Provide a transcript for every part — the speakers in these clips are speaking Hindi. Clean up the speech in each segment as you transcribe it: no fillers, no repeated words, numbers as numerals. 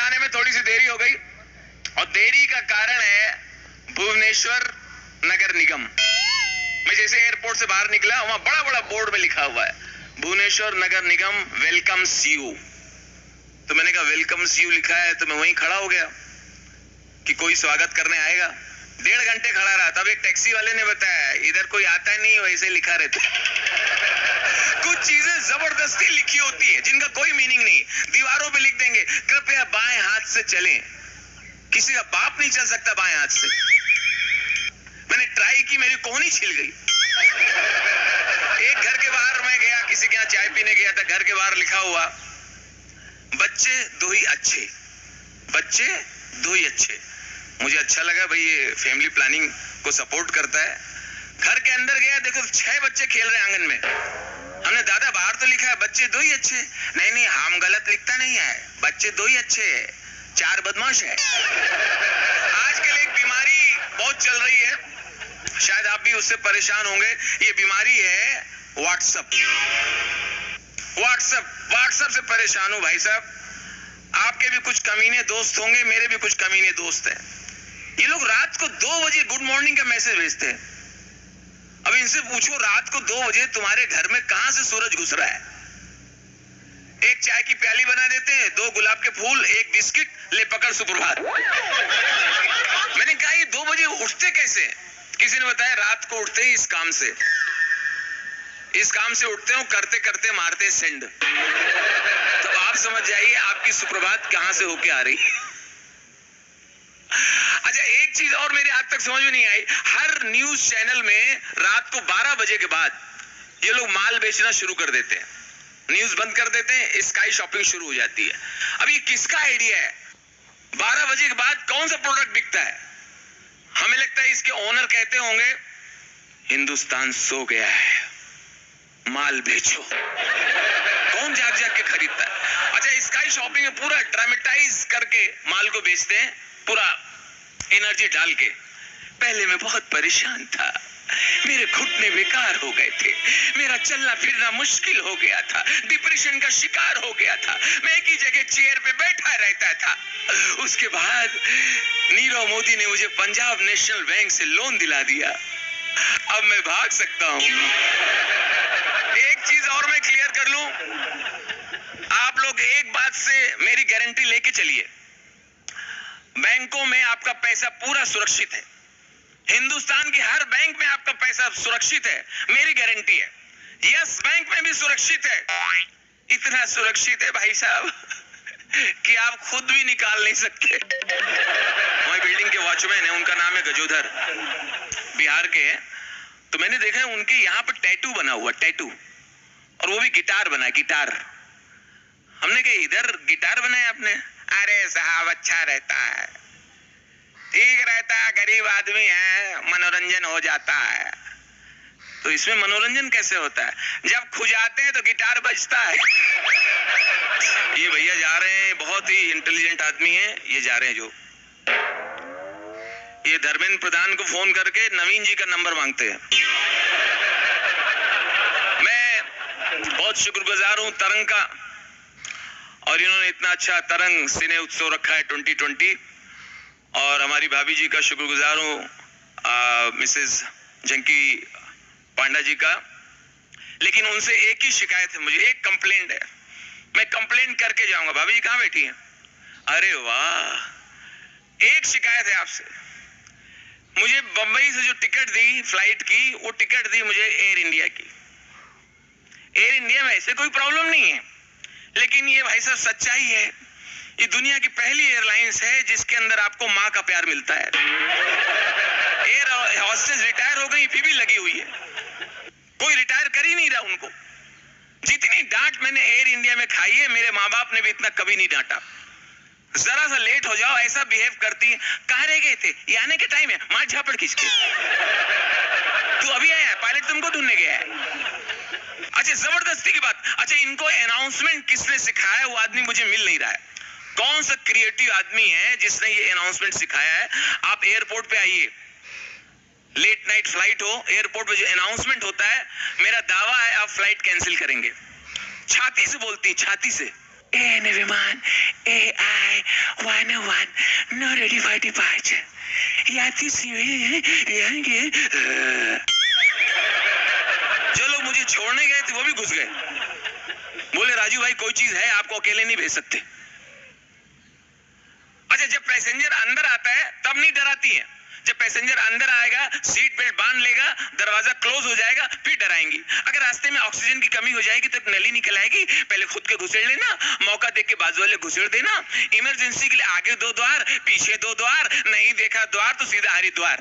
आने में थोड़ी सी देरी हो गई और देरी का कारण है भुवनेश्वर नगर निगम। मैं जैसे एयरपोर्ट से बाहर निकला, वहां बड़ा बड़ा बोर्ड में लिखा हुआ है भुवनेश्वर नगर निगम वेलकम्स यू। तो मैंने कहा वेलकम्स यू लिखा है, तो मैं वहीं खड़ा हो गया कि कोई स्वागत करने आएगा। 1.5 घंटे खड़ा रहा, तब एक टैक्सी वाले ने बताया इधर कोई आता नहीं, वैसे लिखा रहता। कुछ चीजें जबरदस्ती लिखी होती है जिनका कोई मीनिंग नहीं। दीवारों पे लिख देंगे कृपया बाएं हाथ से चलें। किसी का बाप नहीं चल सकता बाएं हाथ से। मैंने ट्राई की, मेरी कोहनी छिल गई। एक घर के बाहर मैं गया, किसी के यहाँ चाय पीने गया था, घर के बाहर लिखा हुआ बच्चे दो ही अच्छे, बच्चे दो ही अच्छे। मुझे अच्छा लगा भाई, ये फैमिली प्लानिंग को सपोर्ट करता है। घर के अंदर गया, देखो 6 बच्चे खेल रहे हैं आंगन में। हमने दादा बाहर तो लिखा है बच्चे दो ही अच्छे। नहीं हम गलत लिखता नहीं है, बच्चे दो ही अच्छे है, 4 बदमाश है। आजकल एक बीमारी बहुत चल रही है, शायद आप भी उससे परेशान होंगे। ये बीमारी है व्हाट्सएप। व्हाट्सएप से परेशान हूं भाई साहब। आपके भी कुछ कमीने दोस्त होंगे, मेरे भी कुछ कमीने दोस्त हैं। ये लोग रात को 2 बजे गुड मॉर्निंग का मैसेज भेजते हैं। अब इनसे पूछो रात को 2 बजे तुम्हारे घर में कहां से सूरज घुस रहा है? एक चाय की प्याली बना देते हैं, 2 गुलाब के फूल, 1 बिस्किट, ले पकड़ सुप्रभात। मैंने कहा ये 2 बजे उठते कैसे? किसी ने बताया रात को उठते हैं इस काम से उठते हो, करते करते मारते सेंड। तो आप समझ जाइए आपकी सुप्रभात कहां से होके आ रही। अच्छा, एक चीज और मेरे आज तक समझ में नहीं आई। हर न्यूज चैनल में रात को 12 बजे के बाद ये लोग माल बेचना शुरू कर देते हैं, न्यूज बंद कर देते हैं, स्काई शॉपिंग शुरू हो जाती है। अब ये किसका आइडिया है? 12 बजे के बाद कौन सा प्रोडक्ट बिकता है? हमें लगता है इसके ओनर कहते होंगे हिंदुस्तान सो गया है, माल बेचो। कौन जाग जाग के खरीदता है? अच्छा, स्काई शॉपिंग में पूरा ड्रामेटाइज करके माल को बेचते हैं, पूरा एनर्जी डाल के। पहले मैं बहुत परेशान था, मेरे घुटने बेकार हो गए थे, मेरा चलना फिरना मुश्किल हो गया था, डिप्रेशन का शिकार हो गया था, मैं एक ही जगह चेयर पे बैठा रहता था। उसके बाद नीरव मोदी ने मुझे पंजाब नेशनल बैंक से लोन दिला दिया, अब मैं भाग सकता हूं। एक चीज और मैं क्लियर कर लूं, आप लोग एक बात से मेरी गारंटी लेके चलिए, बैंकों में आपका पैसा पूरा सुरक्षित है। हिंदुस्तान की हर बैंक में आपका पैसा सुरक्षित है, मेरी गारंटी है। यस बैंक में भी सुरक्षित है, इतना सुरक्षित है भाई साहब कि आप खुद भी निकाल नहीं सकते। हमारी बिल्डिंग के वॉचमैन है, उनका नाम है गजोधर, बिहार के हैं। तो मैंने देखा है उनके यहाँ पर टैटू बना हुआ, टैटू, और वो भी गिटार बना, गिटार। हमने कहा इधर गिटार बनाया आपने? अरे साहब अच्छा रहता है, ठीक रहता है, गरीब आदमी है, मनोरंजन हो जाता है। तो इसमें मनोरंजन कैसे होता है? जब खुजाते हैं तो गिटार बजता है। ये भैया जा रहे हैं, बहुत ही इंटेलिजेंट आदमी है, ये जा रहे हैं जो ये धर्मेंद्र प्रधान को फोन करके नवीन जी का नंबर मांगते हैं। मैं बहुत शुक्रगुजार हूं तरंग का, और इन्होंने इतना अच्छा तरंग सिने उत्सव रखा है 2020, और हमारी भाभी जी का शुक्रगुजार हूं मिसेस जंकी पांडा जी का। लेकिन उनसे एक ही शिकायत है, मुझे एक कंप्लेंट है, मैं कंप्लेंट करके जाऊंगा। भाभी जी कहां बैठी हैं? अरे वाह, एक शिकायत है आपसे, मुझे बंबई से जो टिकट दी फ्लाइट की, वो टिकट दी मुझे एयर इंडिया की। एयर इंडिया में ऐसे कोई प्रॉब्लम नहीं है, लेकिन ये भाई साहब सच्चाई है, ये दुनिया की पहली एयरलाइंस है जिसके अंदर आपको माँ का प्यार मिलता है। एयर हॉस्टेस रिटायर हो गई, फिर भी लगी हुई है, कोई रिटायर कर ही नहीं रहा उनको। जितनी डांट मैंने एयर इंडिया में खाई है, मेरे माँ बाप ने भी इतना कभी नहीं डांटा। जरा सा लेट हो जाओ ऐसा बिहेव करती है, कहाँ रह गए थे, ये आने के टाइम है, मार झापड़ खींचके। तू अभी आया है, पायलट तुमको ढूंढने गया है। अच्छा, जबरदस्ती की बात। अच्छा, इनको अनाउंसमेंट किसने सिखाया है वो आदमी मुझे मिल नहीं रहा है। कौन सा क्रिएटिव आदमी है जिसने ये अनाउंसमेंट सिखाया है? आप एयरपोर्ट पे आइए, लेट नाइट फ्लाइट हो, एयरपोर्ट पे जो अनाउंसमेंट होता है, मेरा दावा है आप फ्लाइट कैंसिल करेंगे। छाती से बोलती है, छाती से। And विमान AI 101 not ready for departure. यात्री जो लोग मुझे छोड़ने गए थे वो भी घुस गए। बोले राजू भाई कोई चीज है आपको अकेले नहीं भेज सकते। अच्छा जब पैसेंजर अंदर आता है तब नहीं डराती है, जब पैसेंजर अंदर आएगा सीट बेल्ट बांध लेगा दरवाजा क्लोज हो जाएगा फिर डराएंगी। अगर रास्ते में ऑक्सीजन की कमी हो जाएगी तो एक नली निकल आएगी, पहले खुद के घुसेड़ लेना, मौका देख के बाजू वाले घुसेड़ देना। इमरजेंसी के लिए आगे 2 द्वार पीछे 2 द्वार, नहीं देखा द्वार तो सीधा हरिद्वार।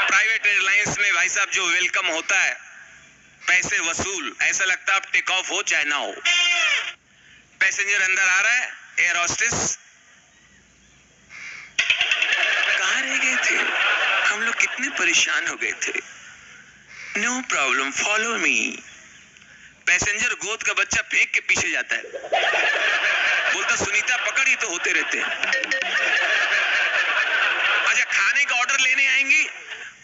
प्राइवेट एयरलाइंस में भाई साहब जो वेलकम होता है पैसे वसूल, ऐसा लगता है आप टेक ऑफ हो चाहे ना हो। पैसेंजर अंदर आ रहा है, एयर होस्टेस कहाँ रह गए थे, हम लोग कितने परेशान हो गए थे। No problem follow me. Passenger गोद का बच्चा फेंक के पीछे जाता है, बोलता सुनीता पकड़ ही तो होते रहते हैं। अच्छा खाने का ऑर्डर लेने आएंगी,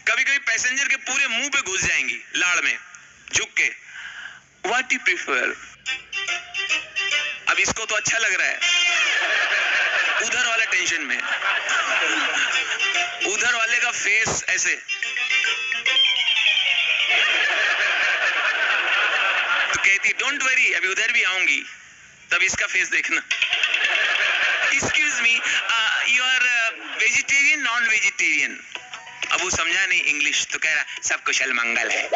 कभी कभी पैसेंजर के पूरे मुंह पे घुस जाएंगी लाड़ में झुक के, व्हाट यू प्रिफर। अब इसको तो अच्छा लग रहा है, उधर वाला टेंशन में, उधर वाले का फेस ऐसे, तो कहती डोंट वरी अभी उधर भी आऊंगी, तब इसका फेस देखना। Excuse me you are vegetarian non vegetarian. अब वो समझा नहीं इंग्लिश तो कह रहा सब कुशल मंगल है।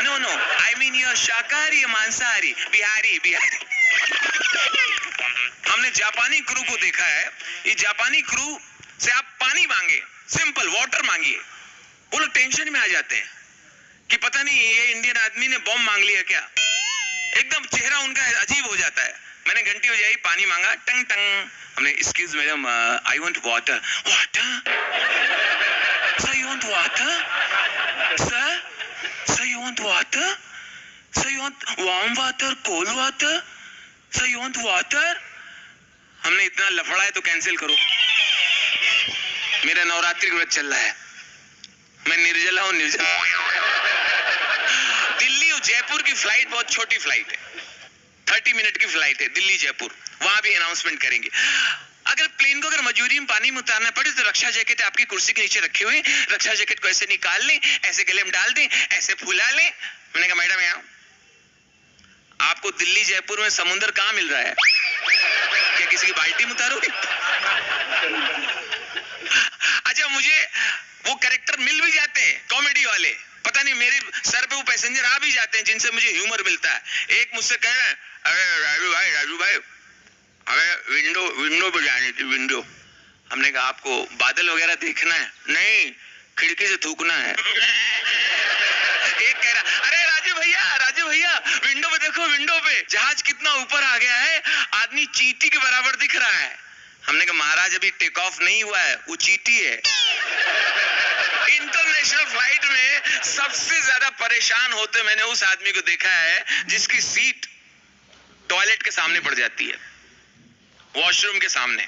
No no I mean you are शाकाहारी मांसाहारी बिहारी बिहारी। हमने जापानी क्रू को देखा है, ये जापानी क्रू से आप पानी मांगे, सिंपल वाटर मांगिए, वो लोग टेंशन में आ जाते हैं कि पता नहीं ये इंडियन आदमी ने बॉम्ब मांग लिया क्या, एकदम चेहरा उनका अजीब हो जाता है। मैंने घंटी हो जाई पानी मांगा, टंग टंग, हमने excuse madam I want water. Water sir you want water sir, sir you want water, sir you want warm water cold water, sir you want water. हमने इतना लफड़ा है तो कैंसिल करो, मेरा नवरात्रि व्रत चल रहा है, मैं निर्जला हूं निर्जला। दिल्ली और जयपुर की फ्लाइट बहुत छोटी फ्लाइट है, 30 मिनट की फ्लाइट है दिल्ली जयपुर, वहां भी अनाउंसमेंट करेंगे। अगर प्लेन को अगर मजबूरी में पानी में उतारना पड़े तो रक्षा जैकेट आपकी कुर्सी के नीचे रखे हुए, रक्षा जैकेट को ऐसे निकाल लें, ऐसे गले में डाल दें, ऐसे फुला लें। मैंने कहा मैडम यहाँ आपको दिल्ली जयपुर में समुद्र कहाँ मिल रहा है, क्या किसी की बाल्टी में उतारोगे? अच्छा मुझे वो कैरेक्टर मिल भी जाते हैं कॉमेडी वाले, पता नहीं मेरे सर पे वो पैसेंजर आ भी जाते हैं जिनसे मुझे ह्यूमर मिलता है। एक मुझसे कह रहे हैं अरे राजू भाई हमें विंडो पे जानी थी, विंडो। हमने कहा आपको बादल वगैरह देखना है? नहीं खिड़की से थूकना है। एक कह रहा अरे राजू भैया विंडो पे देखो, विंडो पे जहाज कितना ऊपर आ गया है, आदमी चींटी के बराबर दिख रहा है। हमने कहा महाराज अभी टेक ऑफ नहीं हुआ है, वो चींटी है। इंटरनेशनल फ्लाइट में सबसे ज्यादा परेशान होते मैंने उस आदमी को देखा है जिसकी सीट टॉयलेट के सामने पड़ जाती है, वॉशरूम के सामने।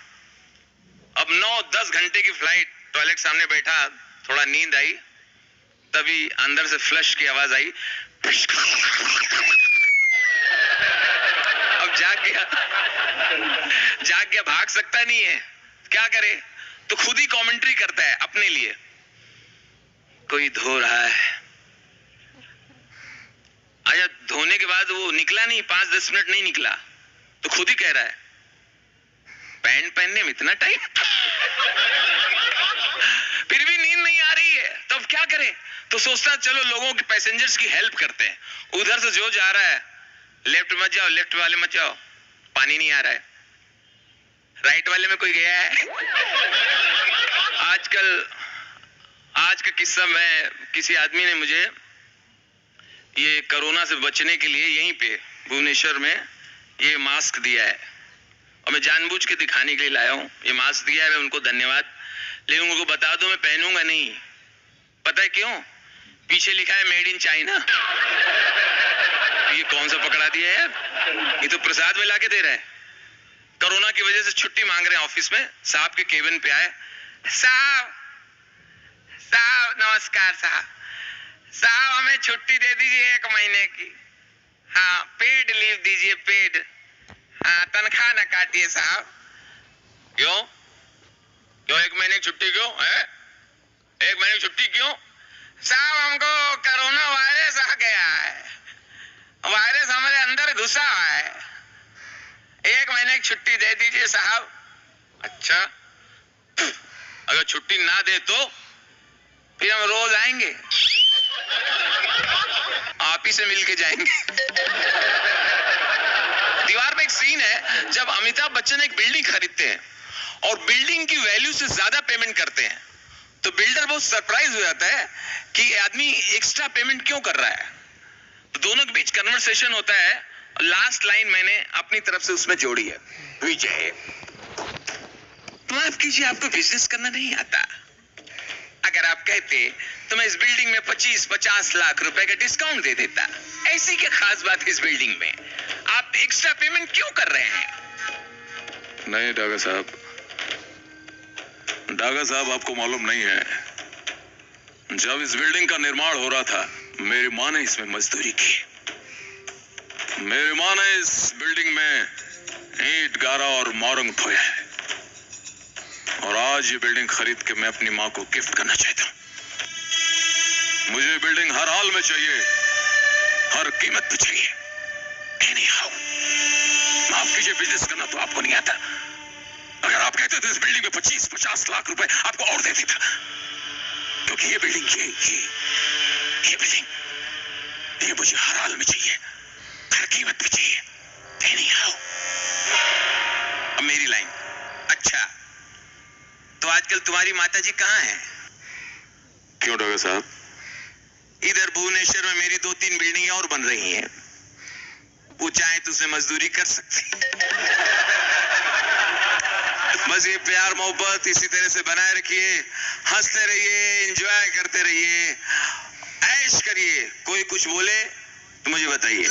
अब 9-10 घंटे की फ्लाइट, टॉयलेट सामने बैठा, थोड़ा नींद आई, तभी अंदर से फ्लश की आवाज आई, अब जाग गया, भाग सकता नहीं है, क्या करे, तो खुद ही कमेंट्री करता है अपने लिए, कोई धो रहा है। अच्छा धोने के बाद वो निकला नहीं, 5-10 मिनट नहीं निकला, तो खुद ही कह रहा है पैंट पहनने में इतना टाइम। फिर भी नींद नहीं आ रही है, तो अब क्या करें, तो सोचता चलो लोगों के पैसेंजर्स की हेल्प करते हैं। उधर से जो जा रहा है लेफ्ट मत जाओ, लेफ्ट वाले मत जाओ, पानी नहीं आ रहा है, राइट वाले में कोई गया है। आज का किस्सा में किसी आदमी ने मुझे ये कोरोना से बचने के लिए यहीं पे भुवनेश्वर में ये मास्क दिया है, और मैं जानबूझ के दिखाने के लिए लाया हूँ। ये मास्क दिया है, मैं उनको धन्यवाद, लेकिन उनको बता दो मैं पहनूंगा नहीं। पता है क्यों? पीछे लिखा है मेड इन चाइना। ये कौन सा पकड़ा दिया है यार, ये तो प्रसाद में लाके दे रहा है। कोरोना की वजह से छुट्टी मांग रहे हैं ऑफिस में, साहब के केबिन पे आए, साहब नमस्कार साहब हमें छुट्टी दे दीजिए 1 महीने की। हाँ, पेड लीव दीजिए, पेड। हाँ, तनख्वाह ना काटिए साहब। क्यों? क्यों 1 महीने की छुट्टी क्यों है? 1 महीने की छुट्टी क्यों? साहब, हमको कोरोना वायरस आ गया है, वायरस हमारे अंदर घुसा है, 1 महीने की छुट्टी दे दीजिए साहब। अच्छा, अगर छुट्टी ना दे तो फिर हम रोज आएंगे, आप ही से मिलके जाएंगे। दीवार में एक सीन है जब अमिताभ बच्चन एक बिल्डिंग खरीदते हैं और बिल्डिंग की वैल्यू से ज्यादा पेमेंट करते हैं, तो बिल्डर बहुत सरप्राइज हो जाता है कि ये आदमी एक्स्ट्रा पेमेंट क्यों कर रहा है। तो दोनों के बीच कन्वर्सेशन होता है और लास्ट लाइन मैंने अपनी तरफ से उसमें जोड़ी है, विजय माफ कीजिए, आपको बिजनेस करना नहीं आता। अगर आप कहते तो मैं इस बिल्डिंग में 25-50 लाख रुपए का डिस्काउंट दे देता। ऐसी क्या खास बात है इस बिल्डिंग में, आप एक्स्ट्रा पेमेंट क्यों कर रहे हैं? नहीं डागा साहब, डागा साहब आपको मालूम नहीं है, जब इस बिल्डिंग का निर्माण हो रहा था मेरी माँ ने इसमें मजदूरी की। मेरी माँ ने इस बिल्डिंग में ईंट गारा और मोरंग ढोया है और आज ये बिल्डिंग खरीद के मैं अपनी माँ को गिफ्ट करना चाहता हूँ। मुझे बिल्डिंग हर हाल में चाहिए, हर कीमत पे चाहिए। Anyhow, माफ कीजिए, बिजनेस करना तो आपको नहीं आता। अगर आप कहते तो इस बिल्डिंग में 25-50 लाख रुपए आपको और दे देता, क्योंकि ये बिल्डिंग ये बिल्डिंग ये मुझे हर हाल में चाहिए, हर कीमत पे चाहिए। Anyhow, अब मेरी लाइन। अच्छा, तो आजकल तुम्हारी माताजी कहाँ है? क्यों डागा साहब? इधर भुवनेश्वर में मेरी 2-3 बिल्डिंगें और बन रही हैं, वो चाहे तो उसमें मजदूरी कर सकती। बस ये प्यार मोहब्बत इसी तरह से बनाए रखिए, हंसते रहिए, एंजॉय करते रहिए, ऐश करिए। कोई कुछ बोले तो मुझे बताइए।